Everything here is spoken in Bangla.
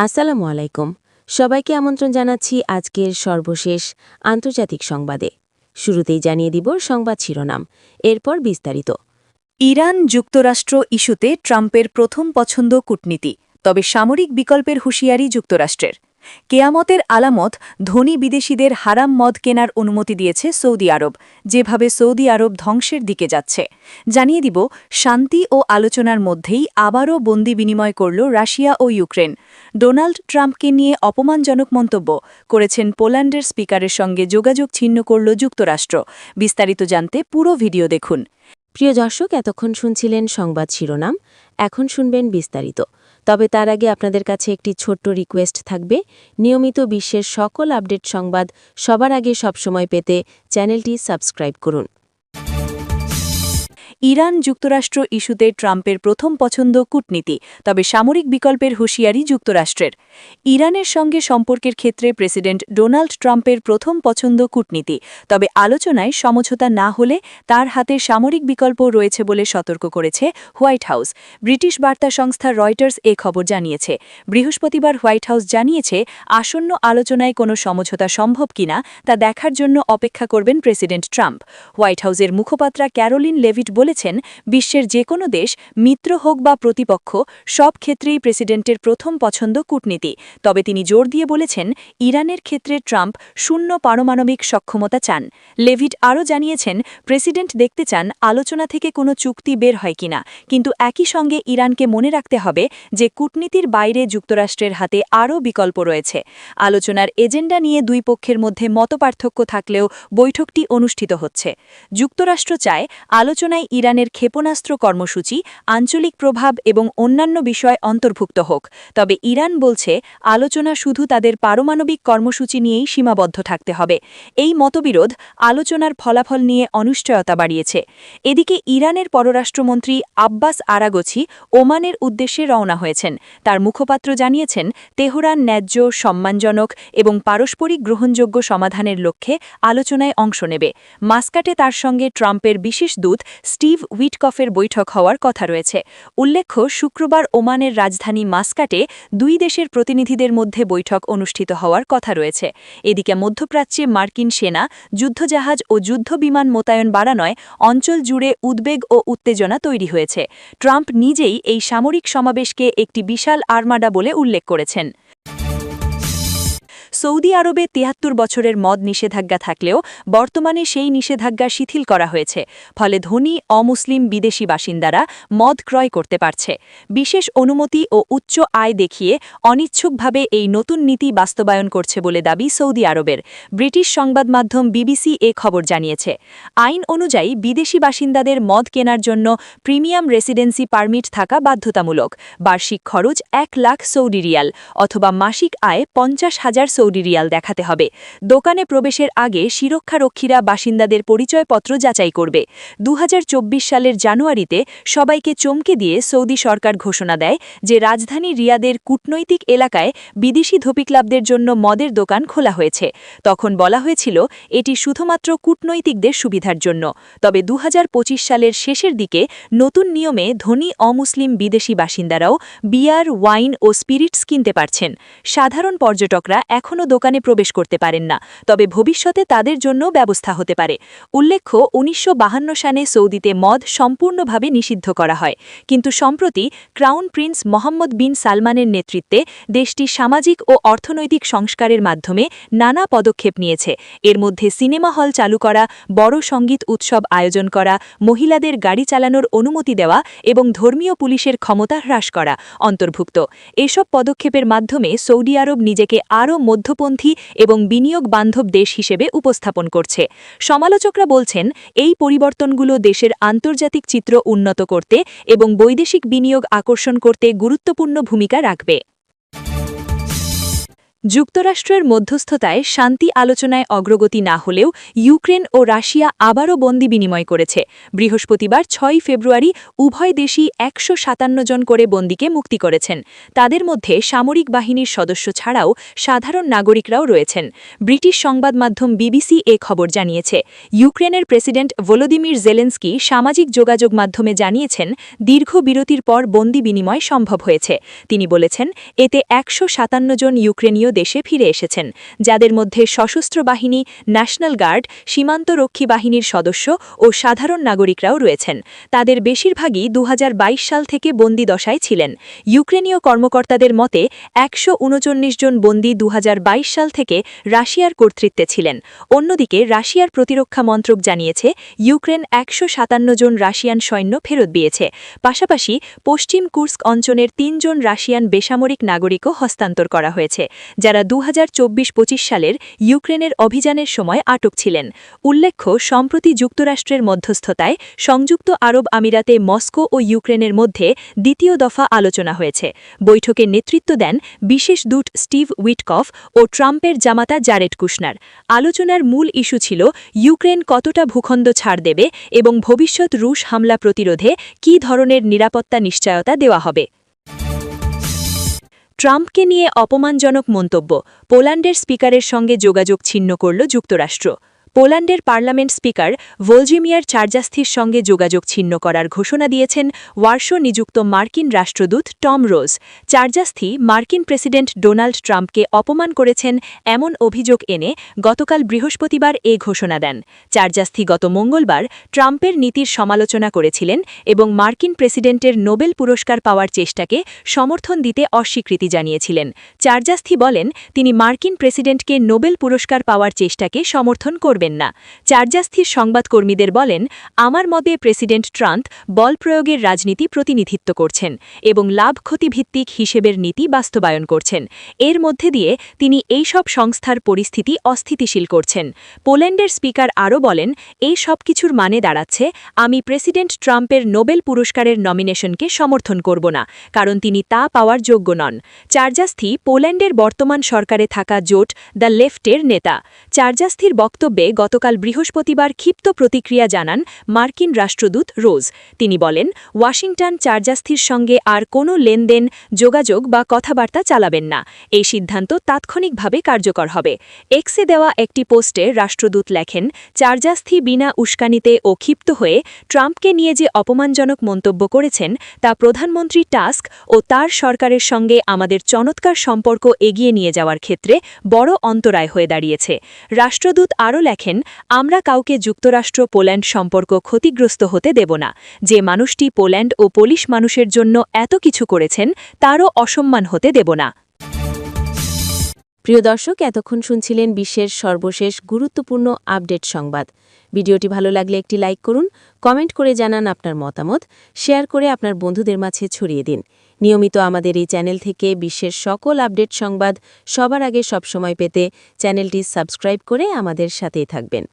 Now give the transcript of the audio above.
আসসালামু আলাইকুম। সবাইকে আমন্ত্রণ জানাচ্ছি আজকের সর্বশেষ আন্তর্জাতিক সংবাদে। শুরুতেই জানিয়ে দিব সংবাদ শিরোনাম, এরপর বিস্তারিত। ইরান যুক্তরাষ্ট্র ইস্যুতে ট্রাম্পের প্রথম পছন্দ কূটনীতি, তবে সামরিক বিকল্পের হুঁশিয়ারি যুক্তরাষ্ট্রের। কেয়ামতের আলামত, ধনী বিদেশিদের হারাম মদ কেনার অনুমতি দিয়েছে সৌদি আরব, যেভাবে সৌদি আরব ধ্বংসের দিকে যাচ্ছে। জানিয়ে দিব, শান্তি ও আলোচনার মধ্যেই আবারও বন্দি বিনিময় করল রাশিয়া ও ইউক্রেন। ডোনাল্ড ট্রাম্পকে নিয়ে অপমানজনক মন্তব্য করেছেন পোল্যান্ডের স্পিকারের সঙ্গে যোগাযোগ ছিন্ন করল যুক্তরাষ্ট্র। বিস্তারিত জানতে পুরো ভিডিও দেখুন। প্রিয় দর্শক, এতক্ষণ শুনছিলেন সংবাদ শিরোনাম, এখন শুনবেন বিস্তারিত। তবে তার আগে আপনাদের কাছে একটি ছোট্ট রিকোয়েস্ট থাকবে। নিয়মিত বিশ্বের সকল আপডেট সংবাদ সবার আগে সবসময় পেতে চ্যানেলটি সাবস্ক্রাইব করুন। ইরান যুক্তরাষ্ট্র ইস্যুতে ট্রাম্পের প্রথম পছন্দ কূটনীতি, তবে সামরিক বিকল্পের হুঁশিয়ারি যুক্তরাষ্ট্রের। ইরানের সঙ্গে সম্পর্কের ক্ষেত্রে প্রেসিডেন্ট ডোনাল্ড ট্রাম্পের প্রথম পছন্দ কূটনীতি, তবে আলোচনায় সমঝোতা না হলে তার হাতে সামরিক বিকল্প রয়েছে বলে সতর্ক করেছে হোয়াইট হাউস। ব্রিটিশ বার্তা সংস্থা রয়টার্স এ খবর জানিয়েছে। বৃহস্পতিবার হোয়াইট হাউস জানিয়েছে, আসন্ন আলোচনায় কোনো সমঝোতা সম্ভব কিনা তা দেখার জন্য অপেক্ষা করবেন প্রেসিডেন্ট ট্রাম্প। হোয়াইট হাউসের মুখপাত্রা ক্যারোলিন লেভিট বলেছেন, বিশ্বের যে কোনো দেশ, মিত্র হোক বা প্রতিপক্ষ, সব ক্ষেত্রেই প্রেসিডেন্টের প্রথম পছন্দ কূটনীতি। তবে তিনি জোর দিয়ে বলেছেন, ইরানের ক্ষেত্রে ট্রাম্প শূন্য পারমাণবিক সক্ষমতা চান। লেভিট আরও জানিয়েছেন, প্রেসিডেন্ট দেখতে চান আলোচনা থেকে কোনো চুক্তি বের হয় কিনা, কিন্তু একই সঙ্গে ইরানকে মনে রাখতে হবে যে কূটনীতির বাইরে যুক্তরাষ্ট্রের হাতে আরও বিকল্প রয়েছে। আলোচনার এজেন্ডা নিয়ে দুই পক্ষের মধ্যে মতপার্থক্য থাকলেও বৈঠকটি অনুষ্ঠিত হচ্ছে। যুক্তরাষ্ট্র চায় আলোচনায় ইরানের ক্ষেপণাস্ত্র কর্মসূচি, আঞ্চলিক প্রভাব এবং অন্যান্য বিষয় অন্তর্ভুক্ত হোক। তবে ইরান বলছে, আলোচনা শুধু তাদের পারমাণবিক কর্মসূচি নিয়েই সীমাবদ্ধ থাকতে হবে। এই মতবিরোধ আলোচনার ফলাফল নিয়ে অনিশ্চয়তা বাড়িয়েছে। এদিকে ইরানের পররাষ্ট্রমন্ত্রী আব্বাস আরাগচি ওমানের উদ্দেশ্যে রওনা হয়েছেন। তার মুখপাত্র জানিয়েছেন, তেহরান ন্যায্য, সম্মানজনক এবং পারস্পরিক গ্রহণযোগ্য সমাধানের লক্ষ্যে আলোচনায় অংশ নেবে। মাস্কাটে তার সঙ্গে ট্রাম্পের বিশেষ দূত স্টিভ উইটকফের বৈঠক হওয়ার কথা রয়েছে। উল্লেখ্য, শুক্রবার ওমানের রাজধানী মাস্কাটে দুই দেশের প্রতিনিধিদের মধ্যে বৈঠক অনুষ্ঠিত হওয়ার কথা রয়েছে। এদিকে মধ্যপ্রাচ্যে মার্কিন সেনা, যুদ্ধজাহাজ ও যুদ্ধবিমান মোতায়েন বাড়ানোয় অঞ্চল জুড়ে উদ্বেগ ও উত্তেজনা তৈরি হয়েছে। ট্রাম্প নিজেই এই সামরিক সমাবেশকে একটি বিশাল আর্মাডা বলে উল্লেখ করেছেন। সৌদি আরবে ৭৩ বছরের মদ নিষেধাজ্ঞা থাকলেও বর্তমানে সেই নিষেধাজ্ঞা শিথিল করা হয়েছে। ফলে ধনী অমুসলিম বিদেশি বাসিন্দারা মদ ক্রয় করতে পারছে। বিশেষ অনুমতি ও উচ্চ আয় দেখিয়ে অনিচ্ছুকভাবে এই নতুন নীতি বাস্তবায়ন করছে বলে দাবি সৌদি আরবের। ব্রিটিশ সংবাদ মাধ্যম বিবিসি এ খবর জানিয়েছে। আইন অনুযায়ী বিদেশি বাসিন্দাদের মদ কেনার জন্য প্রিমিয়াম রেসিডেন্সি পারমিট থাকা বাধ্যতামূলক। বার্ষিক খরচ ১ লাখ সৌদি রিয়াল অথবা মাসিক আয় ৫০,০০০ সৌদি রিয়াল দেখাতে হবে। দোকানে প্রবেশের আগে সুরক্ষারক্ষীরা বাসিন্দাদের পরিচয়পত্র যাচাই করবে। ২০২৪ সালের জানুয়ারিতে সবাইকে চমকে দিয়ে সৌদি সরকার ঘোষণা দেয় যে রাজধানী রিয়াদের কূটনৈতিক এলাকায় বিদেশি ধোপিক্লাবদের জন্য মদের দোকান খোলা হয়েছে। তখন বলা হয়েছিল, এটি শুধুমাত্র কূটনৈতিকদের সুবিধার জন্য। তবে ২০২৫ সালের শেষের দিকে নতুন নিয়মে ধনী অমুসলিম বিদেশি বাসিন্দারাও বিয়ার, ওয়াইন ও স্পিরিটস কিনতে পারছেন। সাধারণ পর্যটকরা এখনও দোকানে প্রবেশ করতে পারেন না, তবে ভবিষ্যতে তাদের জন্য ব্যবস্থা হতে পারে। উল্লেখ্য, ১৯৫২ সালে সৌদিতে মদ সম্পূর্ণভাবে নিষিদ্ধ করা হয়, কিন্তু সম্প্রতি ক্রাউন প্রিন্স মোহাম্মদ বিন সালমানের নেতৃত্বে দেশটি সামাজিক ও অর্থনৈতিক সংস্কারের মাধ্যমে নানা পদক্ষেপ নিয়েছে। এর মধ্যে সিনেমা হল চালু করা, বড় সঙ্গীত উৎসব আয়োজন করা, মহিলাদের গাড়ি চালানোর অনুমতি দেওয়া এবং ধর্মীয় পুলিশের ক্ষমতা হ্রাস করা অন্তর্ভুক্ত। এসব পদক্ষেপের মাধ্যমে সৌদি আরব নিজেকে আরও মধ্যপন্থী এবং বিনিয়োগ বান্ধব দেশ হিসেবে উপস্থাপন করছে। সমালোচকরা বলছেন, এই পরিবর্তনগুলো দেশের আন্তর্জাতিক চিত্র উন্নত করতে এবং বৈদেশিক বিনিয়োগ আকর্ষণ করতে গুরুত্বপূর্ণ ভূমিকা রাখবে। যুক্তরাষ্ট্রের মধ্যস্থতায় শান্তি আলোচনায় অগ্রগতি না হলেও ইউক্রেন ও রাশিয়া আবারও বন্দি বিনিময় করেছে। বৃহস্পতিবার ৬ ফেব্রুয়ারি উভয় দেশই ১৫৭ জন করে বন্দীকে মুক্তি করেছেন। তাদের মধ্যে সামরিক বাহিনীর সদস্য ছাড়াও সাধারণ নাগরিকরাও রয়েছেন। ব্রিটিশ সংবাদ মাধ্যম বিবিসি এ খবর জানিয়েছে। ইউক্রেনের প্রেসিডেন্ট ভলোদিমির জেলেন্সকি সামাজিক যোগাযোগ মাধ্যমে জানিয়েছেন, দীর্ঘ বিরতির পর বন্দি বিনিময় সম্ভব হয়েছে। তিনি বলেছেন, এতে ১৫৭ জন ইউক্রেনীয় দেশে ফিরে এসেছেন, যাদের মধ্যে সশস্ত্র বাহিনী, ন্যাশনাল গার্ড, সীমান্তরক্ষী বাহিনীর সদস্য ও সাধারণ নাগরিকরাও রয়েছেন। তাদের বেশিরভাগই ২০২২ সাল থেকে বন্দি দশায় ছিলেন। ইউক্রেনীয় কর্মকর্তাদের মতে ১৩৯ জন বন্দি ২০২২ সাল থেকে রাশিয়ার কর্তৃত্বে ছিলেন। অন্যদিকে রাশিয়ার প্রতিরক্ষা মন্ত্রক জানিয়েছে, ইউক্রেন ১৫৭ জন রাশিয়ান সৈন্য ফেরত দিয়েছে। পাশাপাশি পশ্চিম কুর্স্ক অঞ্চলের ৩ জন রাশিয়ান বেসামরিক নাগরিকও হস্তান্তর করা হয়েছে, যারা ২০২৪-২৫ সালের ইউক্রেনের অভিযানের সময় আটক ছিলেন। উল্লেখ্য, সম্প্রতি যুক্তরাষ্ট্রের মধ্যস্থতায় সংযুক্ত আরব আমিরাতে মস্কো ও ইউক্রেনের মধ্যে দ্বিতীয় দফা আলোচনা হয়েছে। বৈঠকে নেতৃত্ব দেন বিশেষ দূত স্টিভ উইটকফ ও ট্রাম্পের জামাতা জারেড কুশনার। আলোচনার মূল ইস্যু ছিল ইউক্রেন কতটা ভূখণ্ড ছাড় দেবে এবং ভবিষ্যৎ রুশ হামলা প্রতিরোধে কী ধরনের নিরাপত্তা নিশ্চয়তা দেওয়া হবে। ট্রাম্পকে নিয়ে অপমানজনক মন্তব্য, পোল্যান্ডের স্পিকারের সঙ্গে যোগাযোগ ছিন্ন করল যুক্তরাষ্ট্র। পোল্যান্ডের পার্লামেন্ট স্পিকার ভলজিমিয়ার চার্জাস্থির সঙ্গে যোগাযোগ ছিন্ন করার ঘোষণা দিয়েছেন ওয়ার্সো নিযুক্ত মার্কিন রাষ্ট্রদূত টম রোজ। চার্জাস্থি মার্কিন প্রেসিডেন্ট ডোনাল্ড ট্রাম্পকে অপমান করেছেন এমন অভিযোগ এনে গতকাল বৃহস্পতিবার এ ঘোষণা দেন। চার্জাস্থি গত মঙ্গলবার ট্রাম্পের নীতির সমালোচনা করেছিলেন এবং মার্কিন প্রেসিডেন্টের নোবেল পুরস্কার পাওয়ার চেষ্টাকে সমর্থন দিতে অস্বীকৃতি জানিয়েছিলেন। চার্জাস্থি বলেন, তিনি মার্কিন প্রেসিডেন্টকে নোবেল পুরস্কার পাওয়ার চেষ্টাকে সমর্থন করবেন না। চার্জাস্থির সংবাদকর্মীদের বলেন, আমার মতে প্রেসিডেন্ট ট্রাম্প বল প্রয়োগের রাজনীতি প্রতিনিধিত্ব করছেন এবং লাভ ক্ষতিভিত্তিক হিসেবের নীতি বাস্তবায়ন করছেন। এর মধ্যে দিয়ে তিনি এই সব সংস্থার পরিস্থিতি অস্থিতিশীল করছেন। পোল্যান্ডের স্পিকার আরও বলেন, এই সব কিছুর মানে দাঁড়াচ্ছে, আমি প্রেসিডেন্ট ট্রাম্পের নোবেল পুরস্কারের নমিনেশনকে সমর্থন করব না, কারণ তিনি তা পাওয়ার যোগ্য নন। চার্জাস্থি পোল্যান্ডের বর্তমান সরকারে থাকা জোট দ্য লেফটের নেতা। চার্জাস্থির বক্তব্যে গতকাল বৃহস্পতিবার ক্ষিপ্ত প্রতিক্রিয়া জানান মার্কিন রাষ্ট্রদূত রোজ। তিনি বলেন, ওয়াশিংটন চার্জাস্থির সঙ্গে আর কোনো লেনদেন, যোগাযোগ বা কথাবার্তা চালাবেন না। এই সিদ্ধান্ত তাৎক্ষণিকভাবে কার্যকর হবে। এক্সে দেওয়া একটি পোস্টে রাষ্ট্রদূত লেখেন, চার্জাস্থি বিনা উস্কানিতে ও ক্ষিপ্ত হয়ে ট্রাম্পকে নিয়ে যে অপমানজনক মন্তব্য করেছেন, তা প্রধানমন্ত্রী টাস্ক ও তার সরকারের সঙ্গে আমাদের চমৎকার সম্পর্ক এগিয়ে নিয়ে যাওয়ার ক্ষেত্রে বড় অন্তরায় হয়ে দাঁড়িয়েছে। রাষ্ট্রদূত আরও লেখেন, আমরা কাউকে যুক্তরাষ্ট্র পোল্যান্ড সম্পর্ক ক্ষতিগ্রস্ত হতে দেব না। যে মানুষটি পোল্যান্ড ও পোলিশ মানুষের জন্য এত কিছু করেছেন, তারও অসম্মান হতে দেব না। প্রিয় দর্শক, এতক্ষণ শুনছিলেন বিশ্বের সর্বশেষ গুরুত্বপূর্ণ আপডেট সংবাদ। ভিডিওটি ভালো লাগলে একটি লাইক করুন, কমেন্ট করে জানান আপনার মতামত, শেয়ার করে আপনার বন্ধুদের মাঝে ছড়িয়ে দিন। নিয়মিত আমাদের এই চ্যানেল থেকে বিশ্বের সকল আপডেট সংবাদ সবার আগে সবসময় পেতে চ্যানেলটি সাবস্ক্রাইব করে আমাদের সাথেই থাকবেন।